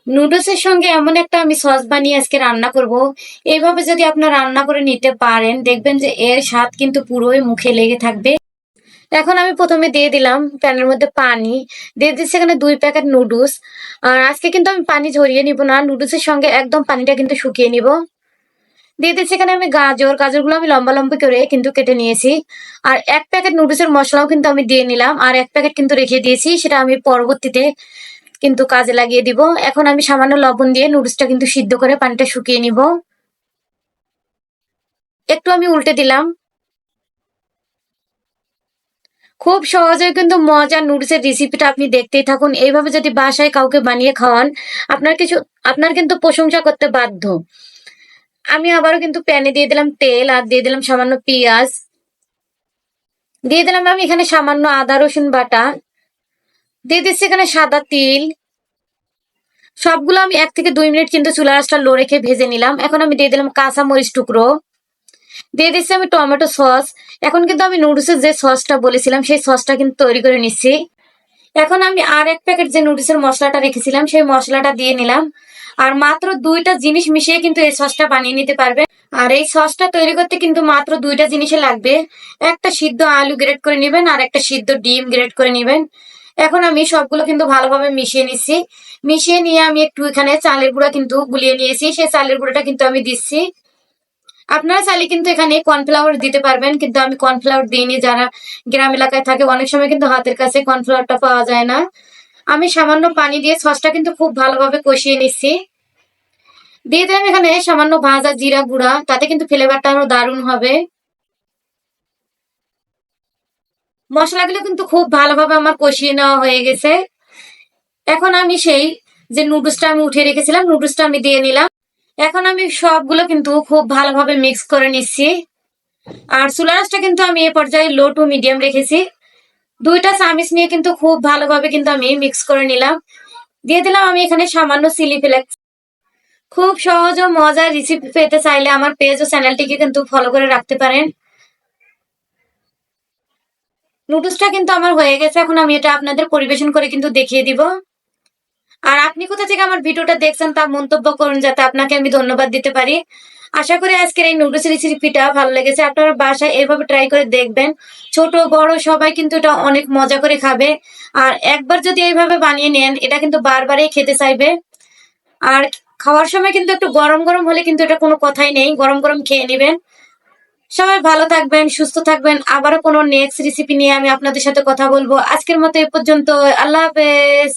নুডলসের সঙ্গে এমন একটা আমি সস বানিয়ে আজকে রান্না করব। এইভাবে যদি আপনারা রান্না করে নিতে পারেন, দেখবেন যে এর স্বাদ কিন্তু পুরোই মুখে লেগে থাকবে। এখন আমি প্রথমে দিয়ে দিলাম প্যানের মধ্যে পানি, দিয়ে দিচ্ছি এখানে 2 প্যাকেট নুডলস। আর আজকে কিন্তু আমি পানি ঝরিয়ে নিব না, নুডলসের সঙ্গে একদম পানিটা কিন্তু শুকিয়ে নিব। দিয়ে দিচ্ছি এখানে আমি গাজরগুলো আমি লম্বা লম্বা করে কিন্তু কেটে নিয়েছি। আর 1 প্যাকেট নুডলসের মশলাও কিন্তু আমি দিয়ে নিলাম, আর 1 প্যাকেট কিন্তু রেখে দিয়েছি, সেটা আমি পরবর্তীতে কিন্তু কাজে লাগিয়ে দিব। এখন আমি সামান্য লবণ দিয়ে নুডলসটা কিন্তু সিদ্ধ করে পানিটা শুকিয়ে নিব। একটু আমি উল্টে দিলাম। খুব সহজে কিন্তু মজার নুডলসের রেসিপিটা আপনি দেখতেই থাকুন। এইভাবে যদি বাসায় কাউকে বানিয়ে খাওয়ান, আপনার কিন্তু প্রশংসা করতে বাধ্য। আমি আবারও কিন্তু প্যানে দিয়ে দিলাম তেল, আর দিয়ে দিলাম সামান্য পেঁয়াজ, দিয়ে দিলাম আমি এখানে সামান্য আদা রসুন বাটা, দিয়ে দিচ্ছি এখানে সাদা তিল। সবগুলো আমি 1 থেকে 2 মিনিট কিন্তু চুলা আঁচটা লো রেখে ভেজে নিলাম। এখন আমি দিয়ে দিলাম কাঁচা মরিচ টুকরো, দিয়ে দিচ্ছি আমি টমেটো সস। এখন কিন্তু আমি নুডলসের যে সসটা বলেছিলাম সেই সসটা কিন্তু তৈরি করে নিচ্ছি। এখন আমি আর 1 প্যাকেট যে নুডলসের মশলাটা রেখেছিলাম সেই মশলাটা দিয়ে নিলাম। আর মাত্র 2টা জিনিস মিশিয়ে কিন্তু এই সসটা বানিয়ে নিতে পারবেন। আর এই সসটা তৈরি করতে কিন্তু মাত্র 2টা জিনিসে লাগবে। একটা সিদ্ধ আলু গ্রেট করে নেবেন, আর একটা সিদ্ধ ডিম গ্রেট করে নেবেন। এখন আমি সবগুলো কিন্তু ভালোভাবে মিশিয়ে নিচ্ছি। মিশিয়ে নিয়ে আমি একটু এখানে চালের গুঁড়া কিন্তু গুলিয়ে নিয়েছি, সেই চালের গুঁড়াটা কিন্তু আমি দিচ্ছি। আপনারা চাইলে কিন্তু এখানে কর্নফ্লাওয়ার দিতে পারবেন, কিন্তু আমি কর্নফ্লাওয়ার দিইনি। যারা গ্রাম এলাকায় থাকে অনেক সময় কিন্তু হাতের কাছে কর্নফ্লাওয়ারটা পাওয়া যায় না। আমি সামান্য পানি দিয়ে সসটা কিন্তু খুব ভালোভাবে কষিয়ে নিচ্ছি। দিয়ে দিলাম এখানে সামান্য ভাজা জিরা গুঁড়া, তাতে কিন্তু ফ্লেভারটা আরো দারুণ হবে। মশলাগুলো কিন্তু খুব ভালোভাবে আমার কষিয়ে নেওয়া হয়ে গেছে। এখন আমি সেই যে নুডলসটা আমি উঠিয়ে রেখেছিলাম, নুডলসটা আমি দিয়ে নিলাম। এখন আমি সবগুলো কিন্তু খুব ভালোভাবে মিক্স করে নিচ্ছি। আর চুলা আঁচটা কিন্তু আমি এ পর্যায়ে লো টু মিডিয়াম রেখেছি। 2টা চামচ নিয়ে কিন্তু খুব ভালোভাবে কিন্তু আমি মিক্স করে নিলাম। দিয়ে দিলাম আমি এখানে সামান্য চিলি ফ্লেক্স। খুব সহজ ও মজার রেসিপি পেতে চাইলে আমার পেজ ও চ্যানেলটিকে কিন্তু ফলো করে রাখতে পারেন। নুডলসটা কিন্তু আমার হয়ে গেছে, এখন আমি এটা আপনাদের পরিবেশন করে কিন্তু দেখিয়ে দিব। আর আপনি কোথা থেকে আমার ভিডিওটা দেখছেন তা মন্তব্য করুন, যাতে আপনাকে আমি ধন্যবাদ দিতে পারি। আশা করি আজকের এই নুডলস রেসিপিটা ভালো লেগেছে। আপনারা বাসায় এভাবে ট্রাই করে দেখবেন। ছোট বড় সবাই কিন্তু এটা অনেক মজা করে খাবে। আর একবার যদি এইভাবে বানিয়ে নেন, এটা কিন্তু বারবারই খেতে চাইবে। আর খাওয়ার সময় কিন্তু একটু গরম গরম হলে কিন্তু এটা কোনো কথাই নেই, গরম গরম খেয়ে নেবেন। সবাই ভালো থাকবেন, সুস্থ থাকবেন। আবারও কোনো নেক্সট রেসিপি নিয়ে আমি আপনাদের সাথে কথা বলবো। আজকের মতো এ পর্যন্ত। আল্লাহ হাফেজ।